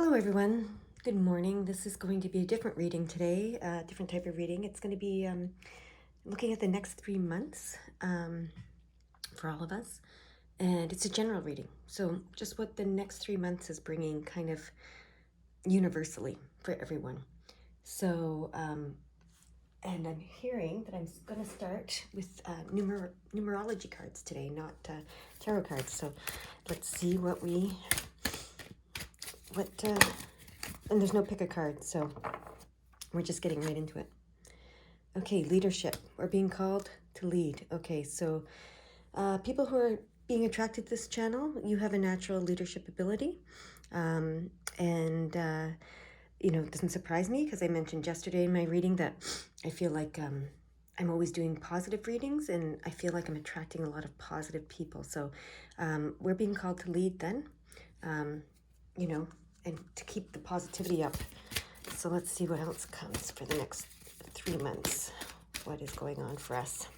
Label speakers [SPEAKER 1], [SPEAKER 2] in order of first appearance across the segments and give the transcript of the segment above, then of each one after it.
[SPEAKER 1] Hello everyone, good morning. This is going to be a different reading today, a different type of reading. It's going to be looking at the next 3 months for all of us, and it's a general reading. So just what the next 3 months is bringing kind of universally for everyone. So, and I'm hearing that I'm going to start with numerology cards today, not tarot cards. So let's see and there's no pick a card, so we're just getting right into it. Okay, leadership. We're being called to lead. Okay, so people who are being attracted to this channel, you have a natural leadership ability. It doesn't surprise me because I mentioned yesterday in my reading that I feel like I'm always doing positive readings and I feel like I'm attracting a lot of positive people. So we're being called to lead then, and to keep the positivity up. So let's see what else comes for the next 3 months. What is going on for us?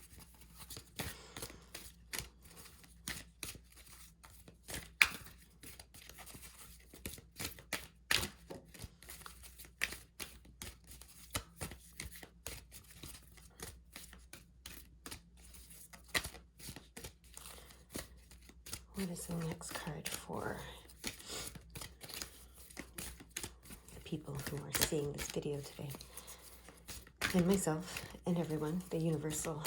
[SPEAKER 1] What is the next card for the people who are seeing this video today? And myself and everyone, the universal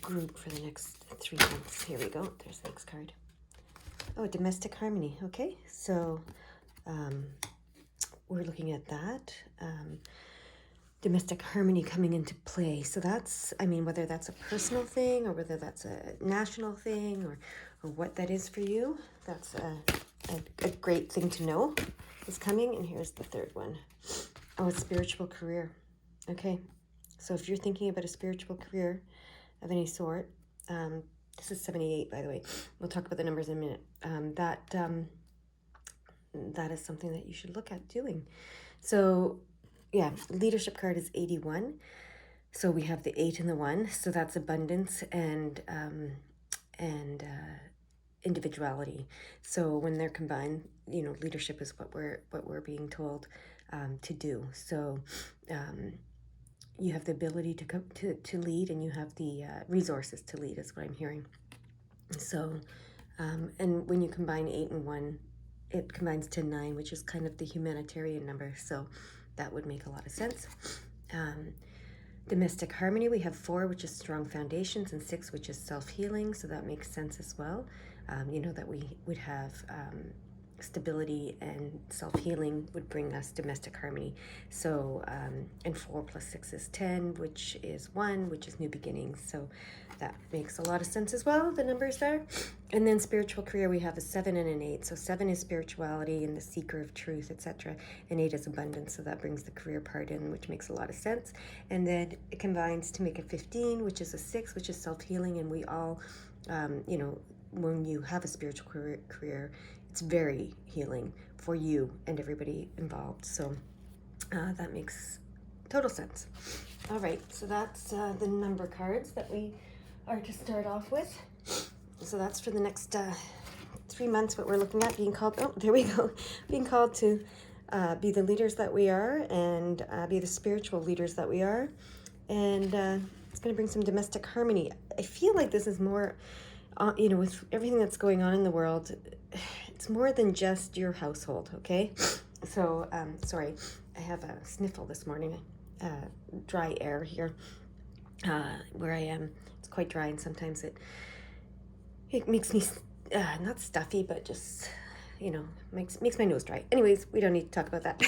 [SPEAKER 1] group for the next 3 months. Here we go. There's the next card. Oh, domestic harmony. Okay, so we're looking at that. Domestic harmony coming into play. So that's, whether that's a personal thing or whether that's a national thing or what that is for you, that's a great thing to know is coming. And here's the third one. Oh, a spiritual career. Okay, so if you're thinking about a spiritual career of any sort, this is 78, by the way. We'll talk about the numbers in a minute. That is something that you should look at doing. So yeah, leadership card is 81. So we have the 8 and the 1. So that's abundance and individuality. So when they're combined, leadership is what we're being told to do. So you have the ability to lead, and you have the resources to lead, is what I'm hearing. So, and when you combine 8 and 1, it combines to 9, which is kind of the humanitarian number. So that would make a lot of sense. Domestic harmony, we have 4, which is strong foundations, and 6, which is self-healing. So that makes sense as well. That we would have stability, and self-healing would bring us domestic harmony. So, and 4 plus 6 is 10, which is 1, which is new beginnings. So that makes a lot of sense as well, the numbers there. And then spiritual career, we have a 7 and an 8. So 7 is spirituality and the seeker of truth, etc. And 8 is abundance. So that brings the career part in, which makes a lot of sense. And then it combines to make a 15, which is a 6, which is self-healing. And we all, when you have a spiritual career, it's very healing for you and everybody involved. So that makes total sense. All right, so that's the number cards that we are to start off with. So that's for the next 3 months what we're looking at, being called, oh, there we go, being called to be the leaders that we are, and be the spiritual leaders that we are. And it's going to bring some domestic harmony. I feel like this is more, with everything that's going on in the world, it's more than just your household, okay? So, sorry, I have a sniffle this morning, dry air here where I am. It's quite dry, and sometimes it makes me, not stuffy, but just, makes my nose dry. Anyways, we don't need to talk about that.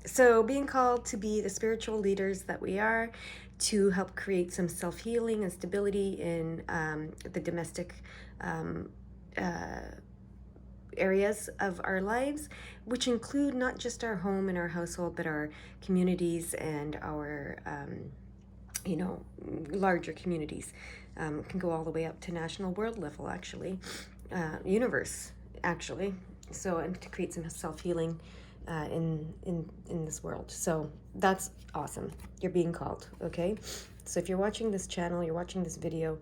[SPEAKER 1] So being called to be the spiritual leaders that we are, to help create some self-healing and stability in the domestic areas of our lives, which include not just our home and our household, but our communities and our, larger communities. Can go all the way up to national, world level, actually, universe, actually. So, and to create some self-healing in this world. So that's awesome. You're being called, okay? So if you're watching this channel, you're watching this video,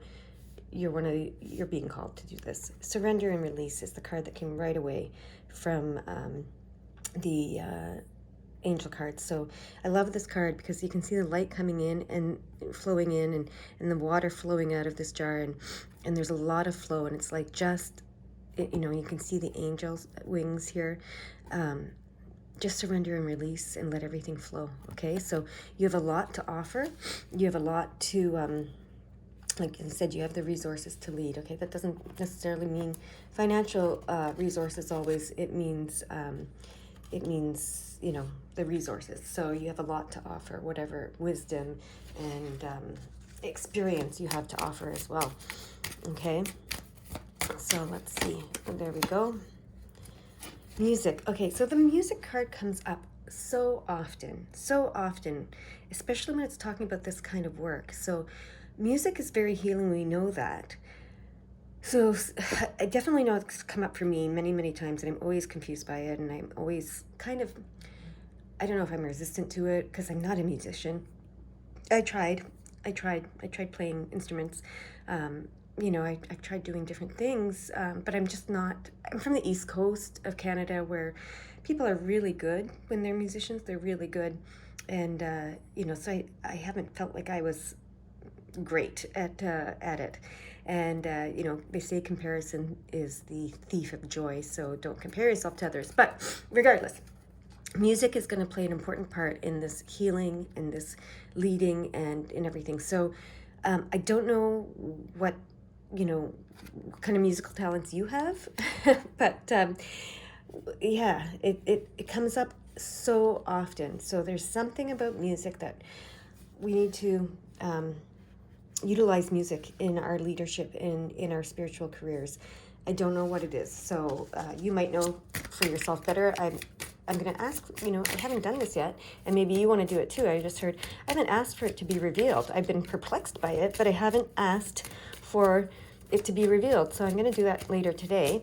[SPEAKER 1] you're being called to do this. Surrender and release is the card that came right away from the angel cards. So I love this card because you can see the light coming in and flowing in, and the water flowing out of this jar, and there's a lot of flow, and it's like just, you know, you can see the angel's wings here. Just surrender and release and let everything flow, okay? So you have a lot to offer. You have a lot to, like I said, you have the resources to lead, okay? That doesn't necessarily mean financial resources always. It means, you know, the resources. So you have a lot to offer, whatever wisdom and experience you have to offer as well, okay? So let's see. There we go. Music. Okay, so the music card comes up so often, especially when it's talking about this kind of work. So music is very healing. We know that. So I definitely know it's come up for me many, many times, and I'm always confused by it, and I'm always kind of, I don't know if I'm resistant to it because I'm not a musician. I tried playing instruments. You know, I tried doing different things, but I'm just not, I'm from the East Coast of Canada where people are really good when they're musicians. They're really good. And, you know, so I haven't felt like I was great at it. And, you know, they say comparison is the thief of joy. So don't compare yourself to others. But regardless, music is going to play an important part in this healing and this leading and in everything. So I don't know what, you know, what kind of musical talents you have, but yeah, it comes up so often. So there's something about music that we need to utilize music in our leadership, in our spiritual careers. I don't know what it is. So you might know for yourself better. I'm going to ask, you know, I haven't done this yet, and maybe you want to do it too. I just heard, I haven't asked for it to be revealed. I've been perplexed by it, but I haven't asked for it to be revealed. So I'm going to do that later today,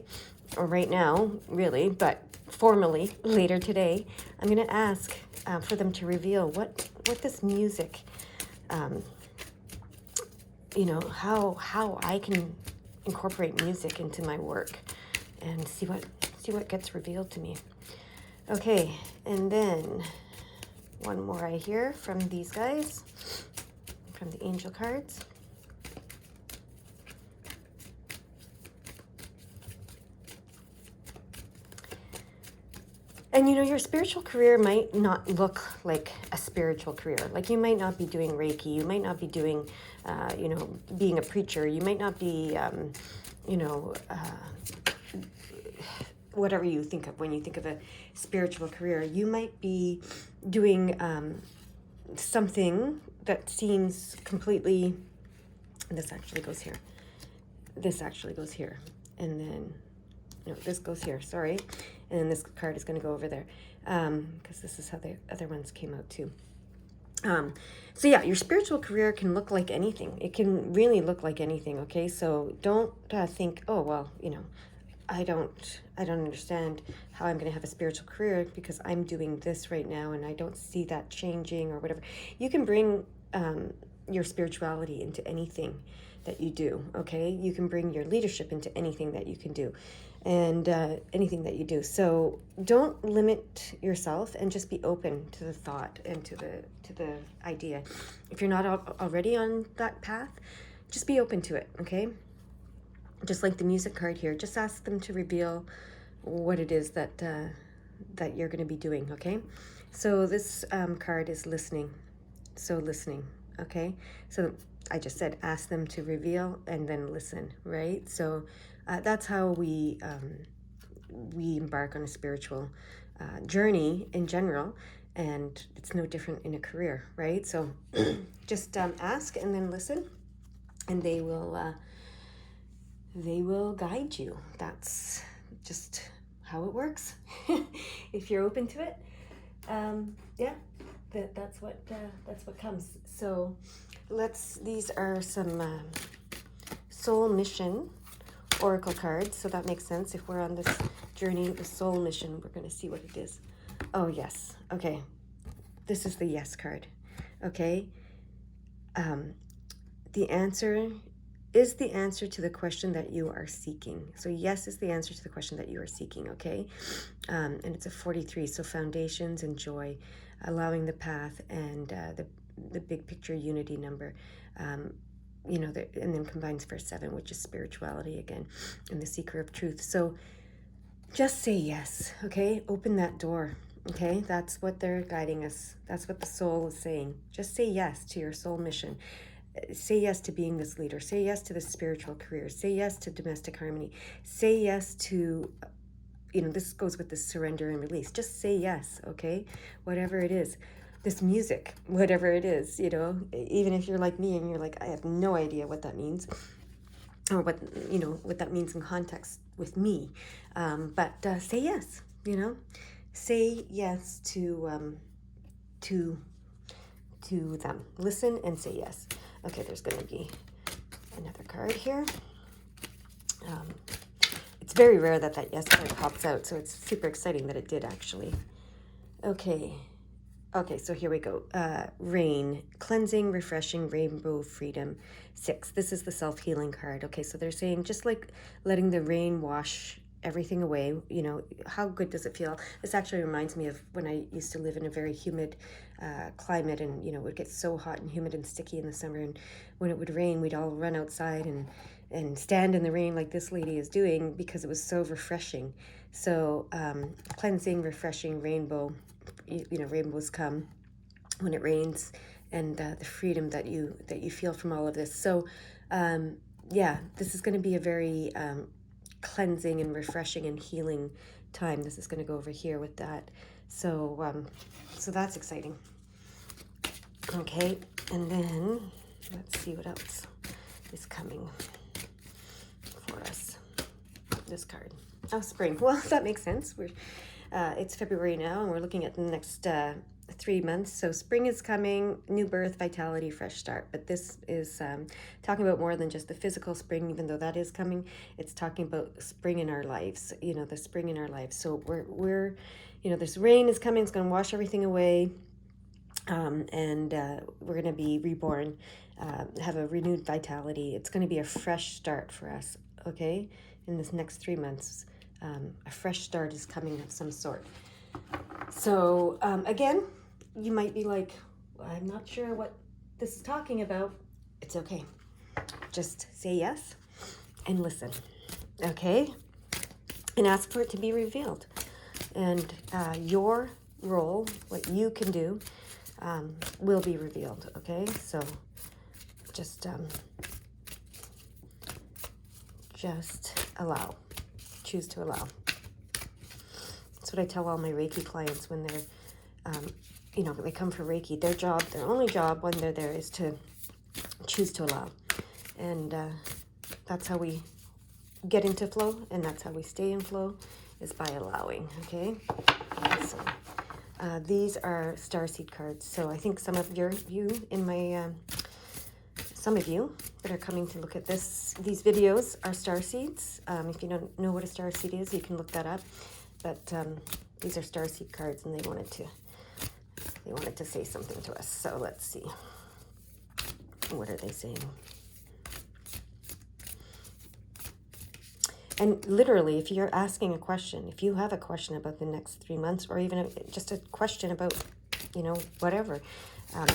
[SPEAKER 1] or right now, really, but formally later today. I'm going to ask for them to reveal what this music, you know, how I can incorporate music into my work, and see what gets revealed to me. Okay, and then one more I hear from these guys, from the angel cards. And you know, your spiritual career might not look like a spiritual career. Like you might not be doing Reiki, you might not be doing, you know, being a preacher, you might not be, you know, whatever you think of when you think of a spiritual career. You might be doing something that seems completely, this actually goes here, this actually goes here, and then, no, this goes here, sorry, and then this card is going to go over there, because this is how the other ones came out too. So yeah, your spiritual career can look like anything. It can really look like anything, okay? So don't think, oh, well, you know, I don't understand how I'm going to have a spiritual career because I'm doing this right now and I don't see that changing or whatever. You can bring your spirituality into anything that you do, okay? You can bring your leadership into anything that you can do, and anything that you do. So don't limit yourself, and just be open to the thought and to the idea. If you're not already on that path, just be open to it, okay? Just like the music card here, just ask them to reveal what it is that that you're going to be doing, okay? So this card is listening. So listening, okay? So I just said ask them to reveal and then listen, right? So that's how we embark on a spiritual journey in general, and it's no different in a career, right? So just ask and then listen, and they will guide you. That's just how it works. If you're open to it, yeah, that's what comes. So these are some soul mission oracle cards. So that makes sense. If we're on this journey, the soul mission, we're going to see what it is. Oh, yes. Okay. This is the yes card. Okay. The answer is the answer to the question that you are seeking. So yes is the answer to the question that you are seeking, okay? And it's a 43, so foundations and joy, allowing the path, and the big picture unity number. You know, and then combines for 7, which is spirituality again, and the seeker of truth. So just say yes, okay? Open that door, okay? That's what they're guiding us. That's what the soul is saying. Just say yes to your soul mission. Say yes to being this leader. Say yes to the spiritual career. Say yes to domestic harmony. Say yes to, you know, this goes with the surrender and release. Just say yes, okay? Whatever it is. This music, whatever it is, you know, even if you're like me and you're like, I have no idea what that means, or what, you know, what that means in context with me. But say yes, you know, say yes to them. Listen and say yes. Okay, there's going to be another card here. It's very rare that yes card pops out, so it's super exciting that it did actually. Okay, so here we go. Rain, cleansing, refreshing, rainbow, freedom, 6. This is the self-healing card. Okay, so they're saying just like letting the rain wash everything away, you know, how good does it feel? This actually reminds me of when I used to live in a very humid climate, and, you know, it would get so hot and humid and sticky in the summer, and when it would rain, we'd all run outside and stand in the rain like this lady is doing, because it was so refreshing. So cleansing, refreshing, rainbow, you know, rainbows come when it rains, and the freedom that you feel from all of this. So yeah, this is going to be a very cleansing and refreshing and healing time. This is going to go over here with that. So so that's exciting. Okay, and then let's see what else is coming for us. This card. Oh, spring. Well, that makes sense. It's February now, and we're looking at the next 3 months. So spring is coming, new birth, vitality, fresh start. But this is talking about more than just the physical spring, even though that is coming. It's talking about spring in our lives, you know, the spring in our lives. So we're you know, this rain is coming. It's going to wash everything away. And we're going to be reborn, have a renewed vitality. It's going to be a fresh start for us, okay? In this next 3 months, a fresh start is coming of some sort. So again, you might be like, I'm not sure what this is talking about. It's okay. Just say yes and listen, okay? And ask for it to be revealed. And your role, what you can do, will be revealed, okay? So just allow. Choose to allow. That's what I tell all my Reiki clients when they're, you know, they come for Reiki. Their only job when they're there is to choose to allow. And that's how we get into flow, and that's how we stay in flow, is by allowing, okay? So these are Starseed cards. So I think some of you in my, some of you that are coming to look at these videos are starseeds. If you don't know what a starseed is, you can look that up. But these are starseed cards, and they wanted to say something to us. So let's see. What are they saying? And literally, if you're asking a question, if you have a question about the next 3 months, or even just a question about, you know, whatever,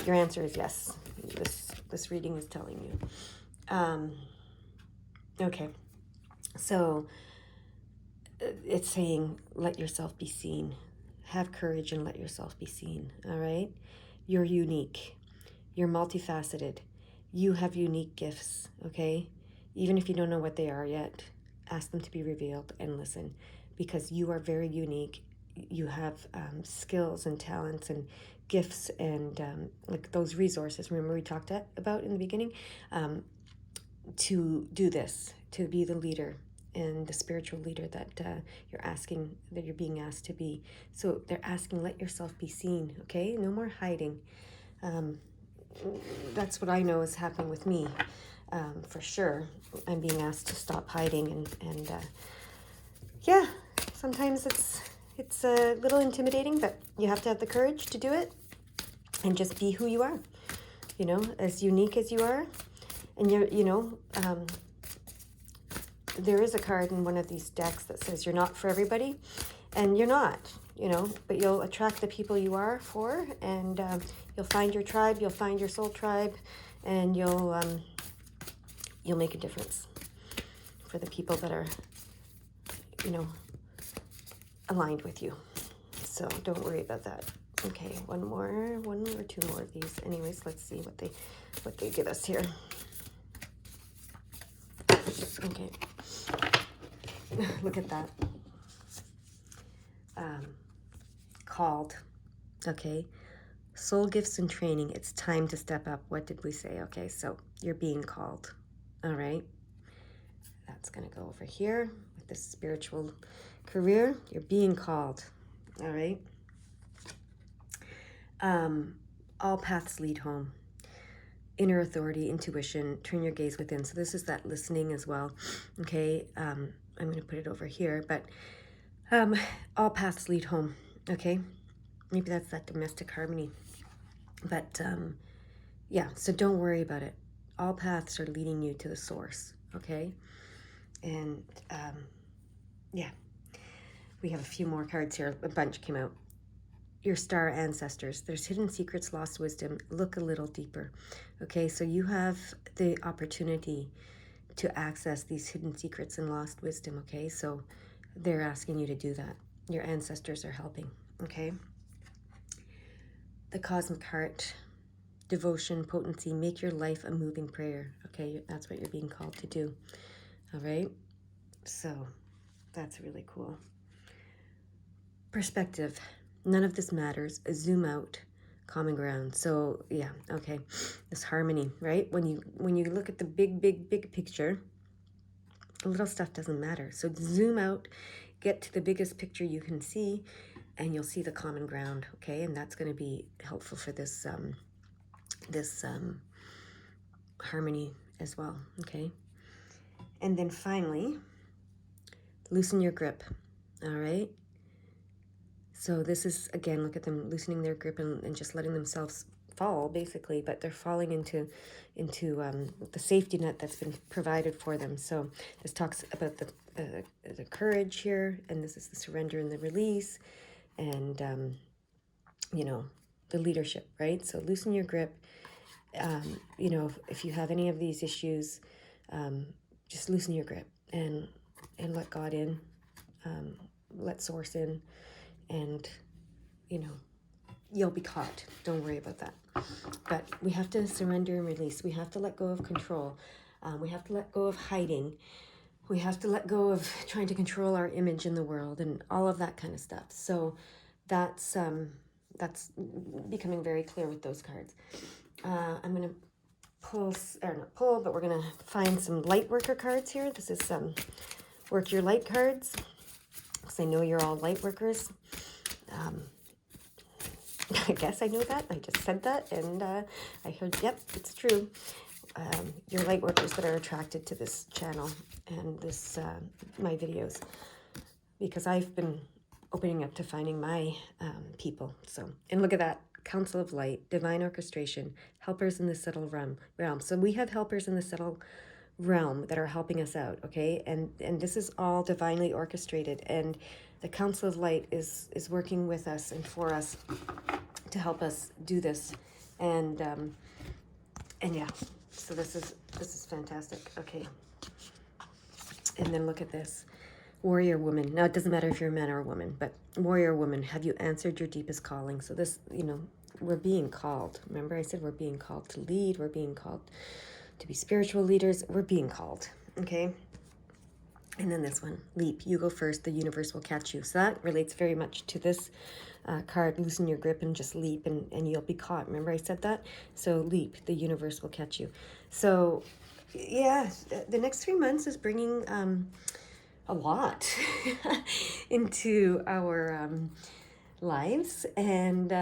[SPEAKER 1] your answer is yes. This reading is telling you. Okay, so it's saying, let yourself be seen. Have courage and let yourself be seen, all right? You're unique. You're multifaceted. You have unique gifts, okay? Even if you don't know what they are yet, ask them to be revealed and listen, because you are very unique. You have skills and talents and gifts and like those resources, remember we talked about in the beginning, to do this, to be the leader and the spiritual leader that you're being asked to be. So they're asking, let yourself be seen, okay? No more hiding. That's what I know is happening with me, for sure. I'm being asked to stop hiding, and yeah, sometimes it's a little intimidating, but you have to have the courage to do it and just be who you are, you know, as unique as you are. And there is a card in one of these decks that says you're not for everybody, and you're not, but you'll attract the people you are for, and you'll find your tribe, you'll find your soul tribe, and you'll make a difference for the people that are, aligned with you. So don't worry about that. Okay, one or two more of these. Anyways, let's see what they give us here. Okay. Look at that. Called. Okay. Soul gifts and training. It's time to step up. What did we say? Okay, so you're being called. All right. That's going to go over here with this spiritual career. You're being called. All right. All paths lead home. Inner authority, intuition, turn your gaze within. So this is that listening as well. Okay. I'm going to put it over here, but all paths lead home. Okay. Maybe that's that domestic harmony. But yeah, so don't worry about it. All paths are leading you to the source. Okay. And yeah, we have a few more cards here. A bunch came out. Your star ancestors. There's hidden secrets, lost wisdom. Look a little deeper. Okay, so you have the opportunity to access these hidden secrets and lost wisdom. Okay, so they're asking you to do that. Your ancestors are helping. Okay. The cosmic heart, devotion, potency. Make your life a moving prayer. Okay, that's what you're being called to do. All right, so that's really cool. Perspective. None of this matters. Zoom out. Common ground. So yeah, okay. This harmony, right? When you look at the big picture, little stuff doesn't matter. So zoom out, get to the biggest picture you can see, and you'll see the common ground. Okay, and that's going to be helpful for this harmony as well. Okay, and then finally, loosen your grip. All right. So this is, again, look at them loosening their grip and just letting themselves fall, basically, but they're falling into the safety net that's been provided for them. So this talks about the courage here, and this is the surrender and the release, and the leadership, right? So loosen your grip. If you have any of these issues, just loosen your grip and let God in, let Source in. And, you'll be caught. Don't worry about that. But we have to surrender and release. We have to let go of control. We have to let go of hiding. We have to let go of trying to control our image in the world and all of that kind of stuff. So that's becoming very clear with those cards. I'm going to but we're going to find some light worker cards here. This is work your light cards. Because I know you're all light workers. I guess I know that. I just said that, and I heard, yep, it's true. You're light workers that are attracted to this channel and this my videos, because I've been opening up to finding my people. So, and look at that. Council of Light, Divine Orchestration, Helpers in the Subtle Realm. So we have helpers in the subtle realm that are helping us out, okay? And this is all divinely orchestrated, and the Council of Light is working with us and for us to help us do this. And yeah, so this is fantastic. Okay. And then look at this. Warrior woman. Now, it doesn't matter if you're a man or a woman, but warrior woman, have you answered your deepest calling? So this, we're being called. Remember I said we're being called to lead. We're being called to be spiritual leaders. We're being called. Okay. And then this one, leap. You go first. The universe will catch you. So that relates very much to this card. Loosen your grip and just leap, and you'll be caught. Remember I said that? So leap. The universe will catch you. So yeah, the next 3 months is bringing a lot into our lives, and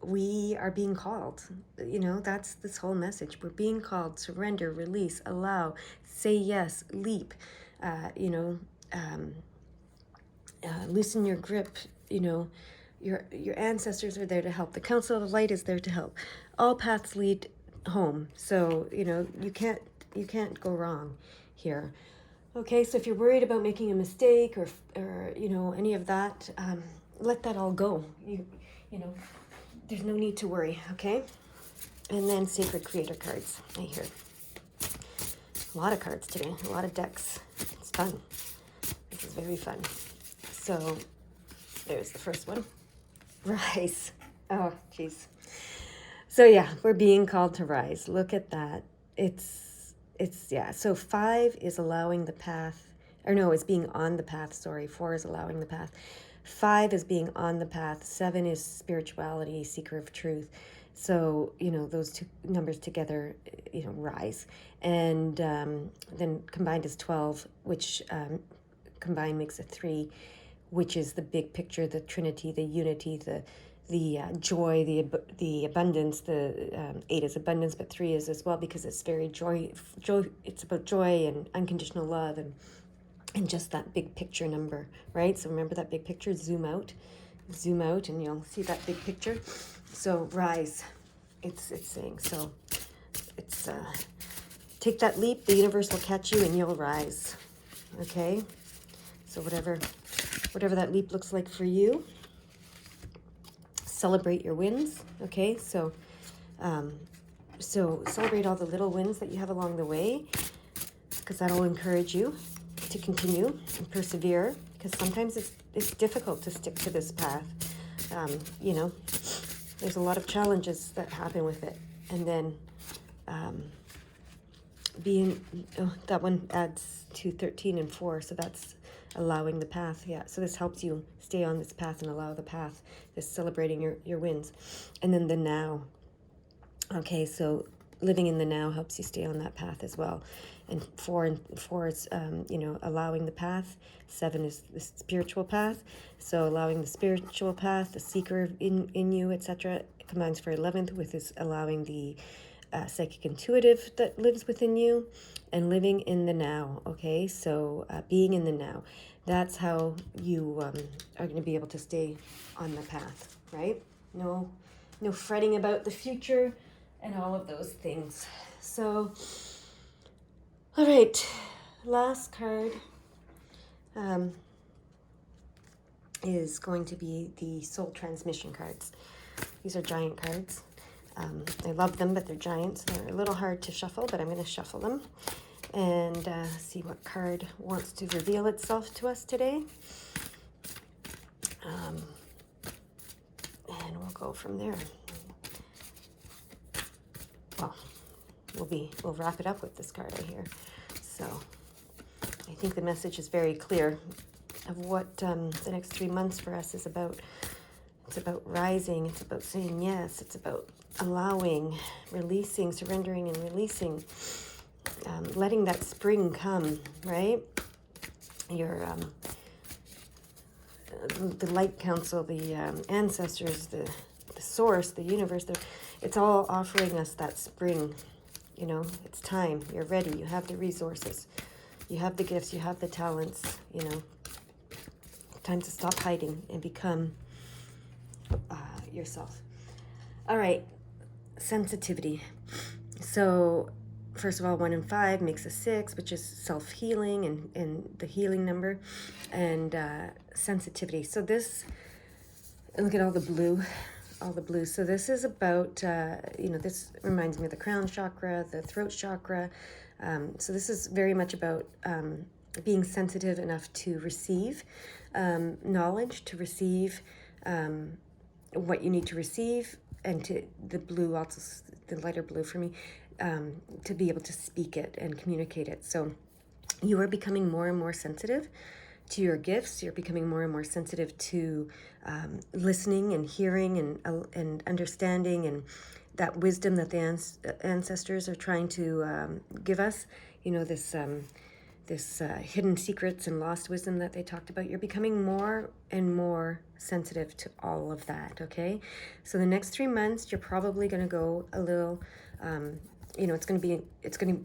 [SPEAKER 1] we are being called. That's this whole message. We're being called. Surrender, release, allow, say yes, leap. loosen your grip. Your ancestors are there to help. The counsel of light is there to help. All paths lead home. So, you can't go wrong here. Okay, so if you're worried about making a mistake or any of that, let that all go. There's no need to worry, okay? And then Sacred Creator cards, I hear. A lot of cards today, a lot of decks. It's fun. This is very fun. So there's the first one. Rise. Oh, jeez. So yeah, we're being called to rise. Look at that. Yeah. So 5 is allowing the path, or no, it's being on the path. Sorry. 4 is allowing the path. 5 is being on the path. 7 is spirituality, seeker of truth. So, those two numbers together, rise. And then combined is 12, which combined makes a 3, which is the big picture, the Trinity, the unity, the joy, the abundance. The 8 is abundance, but 3 is as well, because it's very joy. It's about joy and unconditional love and just that big picture number, right? So remember that big picture. Zoom out, and you'll see that big picture. So rise, it's saying. So it's take that leap. The universe will catch you, and you'll rise. Okay. So whatever that leap looks like for you. Celebrate your wins, okay? So celebrate all the little wins that you have along the way, because that'll encourage you to continue and persevere, because sometimes it's difficult to stick to this path. There's a lot of challenges that happen with it. And then that one adds to 13 and 4, so that's allowing the path. Yeah, so this helps you stay on this path and allow the path, this celebrating your wins. And then the now. Okay, so living in the now helps you stay on that path as well. And 4 is allowing the path. 7 is the spiritual path, so allowing the spiritual path, the seeker in you, etc. Combines for 11th with this allowing the psychic intuitive that lives within you, and living in the now. Okay, so being in the now, that's how you are going to be able to stay on the path, right? No fretting about the future and all of those things. So all right, last card is going to be the soul transmission cards. These are giant cards. I love them, but they're giants. They're a little hard to shuffle, but I'm going to shuffle them and see what card wants to reveal itself to us today. And we'll go from there. Well, we'll wrap it up with this card right here. So I think the message is very clear of what the next 3 months for us is about. It's about rising. It's about saying yes. It's about allowing, releasing, surrendering and releasing, letting that spring come, right? Your the light council, the ancestors, the source, the universe, it's all offering us that spring. It's time. You're ready. You have the resources. You have the gifts. You have the talents. Time to stop hiding and become yourself. All right. Sensitivity. So first of all, 1 and 5 makes a 6, which is self-healing and the healing number, and sensitivity. So this, look at all the blue. So this is about, this reminds me of the crown chakra, the throat chakra. So this is very much about being sensitive enough to receive knowledge, to receive what you need to receive, and to the blue, also the lighter blue for me, to be able to speak it and communicate it. So you are becoming more and more sensitive to your gifts. You're becoming more and more sensitive to listening and hearing and understanding, and that wisdom that the ancestors are trying to give us. This hidden secrets and lost wisdom that they talked about. You're becoming more and more sensitive to all of that, okay? So the next 3 months, you're probably going to go a little, it's going to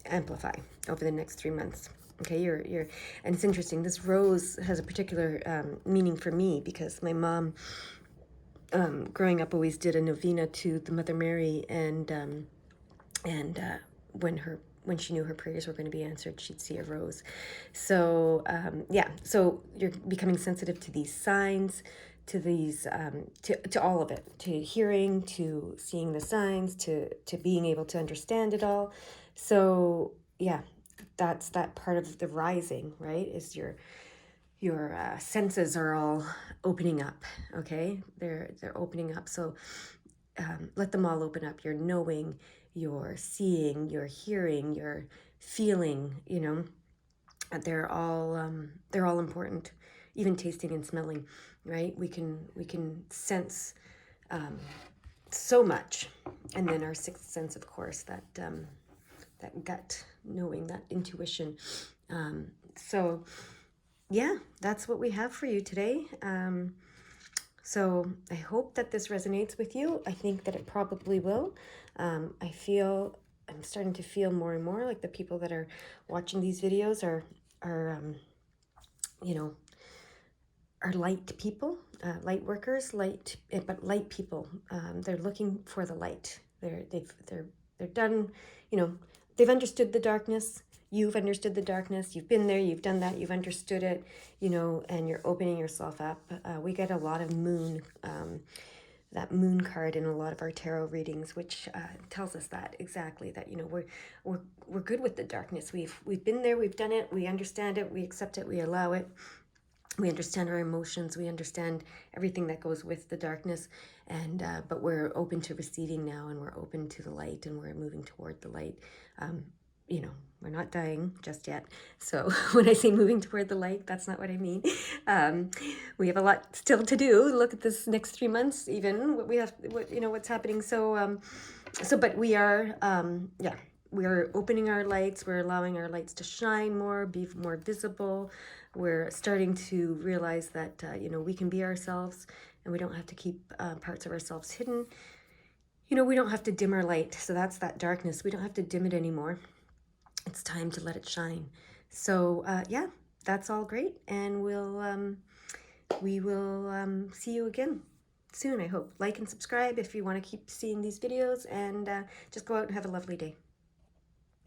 [SPEAKER 1] amplify over the next 3 months, Okay, and it's interesting. This rose has a particular meaning for me because my mom, growing up, always did a novena to the Mother Mary, and when she knew her prayers were going to be answered, she'd see a rose. So yeah, so you're becoming sensitive to these signs, to these to all of it, to hearing, to seeing the signs, to being able to understand it all. So yeah, that's that part of the rising, right? Is your senses are all opening up. Okay, they're opening up. So let them all open up. Your knowing, your seeing, your hearing, your feeling. You know, they're all important. Even tasting and smelling, right? We can sense so much, and then our sixth sense, of course, that gut knowing, that intuition. So yeah, that's what we have for you today. So I hope that this resonates with you. I think that it probably will. I'm starting to feel more and more like the people that are watching these videos are you know, are light people, light workers, but light people. They're looking for the light. They're done. You know, they've understood the darkness. You've understood the darkness. You've been there. You've done that. You've understood it. You know, and you're opening yourself up. We get a lot of moon. That moon card in a lot of our tarot readings, which tells us that exactly, that you know we're good with the darkness. We've been there. We've done it. We understand it. We accept it. We allow it. We understand our emotions, we understand everything that goes with the darkness, and but we're open to receiving now, and we're open to the light, and we're moving toward the light. You know, we're not dying just yet. So when I say moving toward the light, that's not what I mean. We have a lot still to do. Look at this next 3 months, even what we have, what's happening. So but we are, yeah, we're opening our lights. We're allowing our lights to shine more, be more visible. We're starting to realize that, we can be ourselves, and we don't have to keep parts of ourselves hidden. You know, we don't have to dim our light. So that's that darkness. We don't have to dim it anymore. It's time to let it shine. So yeah, that's all great. And we will see you again soon, I hope. Like and subscribe if you want to keep seeing these videos, and just go out and have a lovely day.